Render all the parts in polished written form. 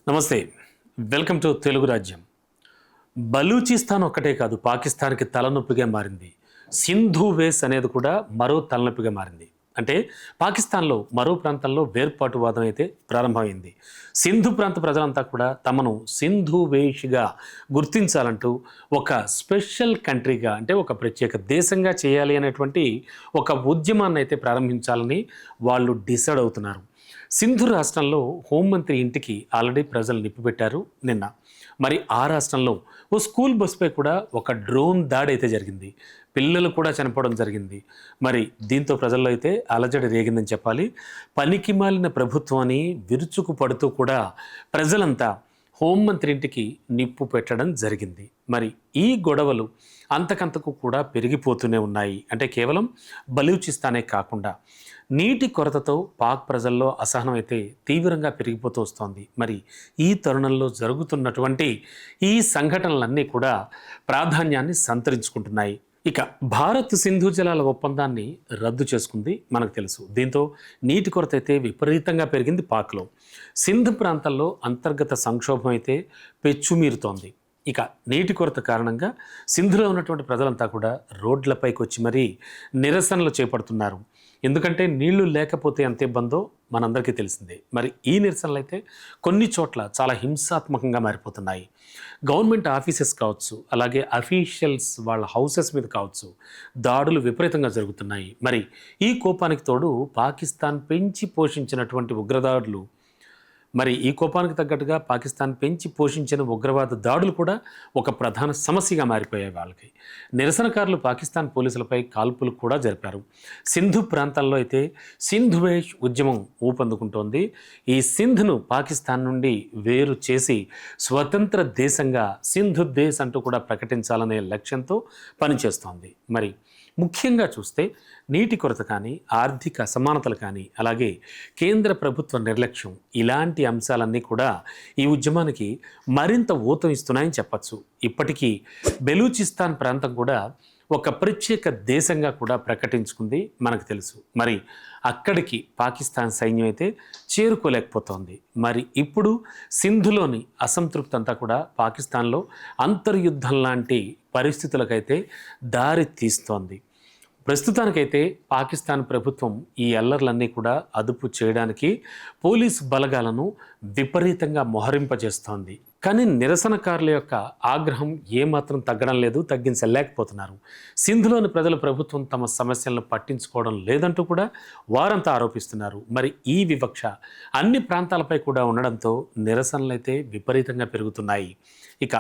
నమస్తే. Welcome to Telugu రాజ్యం. బలూచిస్తాన్ ఒక్కటే కాదు పాకిస్తాన్‌కి తలనొప్పిగా మారింది. సింధు వేస్ అనేది కూడా మరో తలనొప్పిగా మారింది. అంటే పాకిస్తాన్‌లో మరో ప్రాంతంలో వేర్పాటువాదం అయితే ప్రారంభమైంది. సింధు ప్రాంత ప్రజలంతా కూడా తమను సింధు వేష్‌గా గుర్తించాలంటూ ఒక స్పెషల్ కంట్రీగా అంటే ఒక ప్రత్యేక దేశంగా చేయాలి అనేటువంటి ఒక ఉద్యమాన్ని అయితే ప్రారంభించాలని వాళ్ళు డిసైడ్ అవుతున్నారు. సింధు రాష్ట్రంలో హోంమంత్రి ఇంటికి ఆల్రెడీ ప్రజలు నిప్పిపెట్టారు నిన్న. మరి ఆ రాష్ట్రంలో ఓ స్కూల్ బస్సుపై కూడా ఒక డ్రోన్ దాడి అయితే జరిగింది. పిల్లలు కూడా చనిపోవడం జరిగింది. మరి దీంతో ప్రజల్లో అయితే అలజడి రేగిందని చెప్పాలి. పనికిమాలిన ప్రభుత్వం అని విరుచుకు పడుతూ కూడా ప్రజలంతా హోంమంత్రి ఇంటికి నిప్పు పెట్టడం జరిగింది. మరి ఈ గొడవలు అంతకంతకు కూడా పెరిగిపోతూనే ఉన్నాయి. అంటే కేవలం బలూచిస్తానే కాకుండా నీటి కొరతతో పాక్ ప్రజల్లో అసహనం అయితే తీవ్రంగా పెరిగిపోతూ వస్తోంది. మరి ఈ తరుణంలో జరుగుతున్నటువంటి ఈ సంఘటనలన్నీ కూడా ప్రాధాన్యాన్ని సంతరించుకుంటున్నాయి. ఇక భారత్ సింధు జలాల ఒప్పందాన్ని రద్దు చేసుకుంది మనకు తెలుసు. దీంతో నీటి కొరత అయితే విపరీతంగా పెరిగింది పాక్లో. సింధ్ ప్రాంతాల్లో అంతర్గత సంక్షోభం అయితే పెచ్చుమీరుతోంది. ఇక నీటి కొరత కారణంగా సింధులో ఉన్నటువంటి ప్రజలంతా కూడా రోడ్లపైకి వచ్చి మరీ నిరసనలు చేపడుతున్నారు. ఎందుకంటే నీళ్లు లేకపోతే ఎంత ఇబ్బందో మనందరికీ తెలిసిందే. మరి ఈ నిరసనలు అయితే కొన్ని చోట్ల చాలా హింసాత్మకంగా మారిపోతున్నాయి. గవర్నమెంట్ ఆఫీసెస్ కావచ్చు, అలాగే అఫీషియల్స్ వాళ్ళ హౌసెస్ మీద కావచ్చు, దాడులు విపరీతంగా జరుగుతున్నాయి. మరి ఈ కోపానికి తోడు పాకిస్తాన్ పెంచి పోషించినటువంటి ఉగ్రదాడులు, మరి ఈ కోపానికి తగ్గట్టుగా పాకిస్తాన్ పెంచి పోషించిన ఉగ్రవాద దాడులు కూడా ఒక ప్రధాన సమస్యగా మారిపోయాయి వాళ్ళకి. నిరసనకారులు పాకిస్తాన్ పోలీసులపై కాల్పులు కూడా జరిపారు. సింధు ప్రాంతాల్లో అయితే సింధువేష్ ఉద్యమం ఊపందుకుంటోంది. ఈ సింధ్ను పాకిస్తాన్ నుండి వేరు చేసి స్వతంత్ర దేశంగా సింధు దేశ్ అంటూ కూడా ప్రకటించాలనే లక్ష్యంతో పనిచేస్తోంది. మరి ముఖ్యంగా చూస్తే నీటి కొరత కానీ, ఆర్థిక అసమానతలు కానీ, అలాగే కేంద్ర ప్రభుత్వ నిర్లక్ష్యం, ఇలాంటి అంశాలన్నీ కూడా ఈ ఉద్యమానికి మరింత ఊతం ఇస్తున్నాయని చెప్పచ్చు. ఇప్పటికీ బెలూచిస్తాన్ ప్రాంతం కూడా ఒక ప్రత్యేక దేశంగా కూడా ప్రకటించుకుంది మనకు తెలుసు. మరి అక్కడికి పాకిస్తాన్ సైన్యం అయితే చేరుకోలేకపోతోంది. మరి ఇప్పుడు సింధులోని అసంతృప్తి అంతా కూడా పాకిస్తాన్లో అంతర్యుద్ధం లాంటి పరిస్థితులకైతే దారి తీస్తోంది. ప్రస్తుతానికైతే పాకిస్తాన్ ప్రభుత్వం ఈ అల్లర్లన్నీ కూడా అదుపు చేయడానికి పోలీసు బలగాలను విపరీతంగా మోహరింపజేస్తోంది. కానీ నిరసనకారుల యొక్క ఆగ్రహం ఏమాత్రం తగ్గడం లేదు, తగ్గించలేకపోతున్నారు. సింధులోని ప్రజల ప్రభుత్వం తమ సమస్యలను పట్టించుకోవడం లేదంటూ కూడా వారంతా ఆరోపిస్తున్నారు. మరి ఈ వివక్ష అన్ని ప్రాంతాలపై కూడా ఉండడంతో నిరసనలు అయితే విపరీతంగా పెరుగుతున్నాయి. ఇక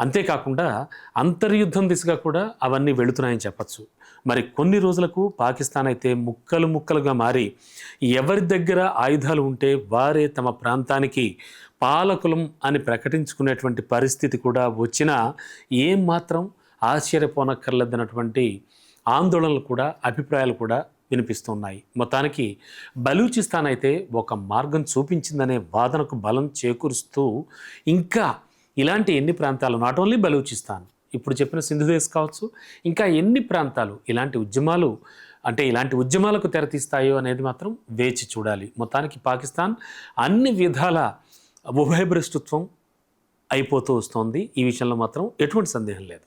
అంతేకాకుండా అంతర్యుద్ధం దిశగా కూడా అవన్నీ వెళుతున్నాయని చెప్పచ్చు. మరి కొన్ని రోజులకు పాకిస్తాన్ అయితే ముక్కలు ముక్కలుగా మారి ఎవరి దగ్గర ఆయుధాలు ఉంటే వారే తమ ప్రాంతానికి పాలకులం అని ప్రకటించుకునేటువంటి పరిస్థితి కూడా వచ్చినా ఏమాత్రం ఆశ్చర్యపోనక్కర్లేదన్నటువంటి ఆందోళనలు కూడా, అభిప్రాయాలు కూడా వినిపిస్తున్నాయి. మొత్తానికి బలూచిస్తాన్ అయితే ఒక మార్గం చూపించిందనే వాదనకు బలం చేకూరుస్తూ ఇంకా ఇలాంటి ఎన్ని ప్రాంతాలు, నాట్ ఓన్లీ బలూచిస్తాన్, ఇప్పుడు చెప్పిన సింధు దేశ్ కావచ్చు, ఇంకా ఎన్ని ప్రాంతాలు ఇలాంటి ఉద్యమాలు అంటే ఇలాంటి ఉద్యమాలకు తెరతీస్తాయో అనేది మాత్రం వేచి చూడాలి. మొత్తానికి పాకిస్తాన్ అన్ని విధాల ఉభయభ్రష్టత్వం అయిపోతూ వస్తోంది. ఈ విషయంలో మాత్రం ఎటువంటి సందేహం లేదు.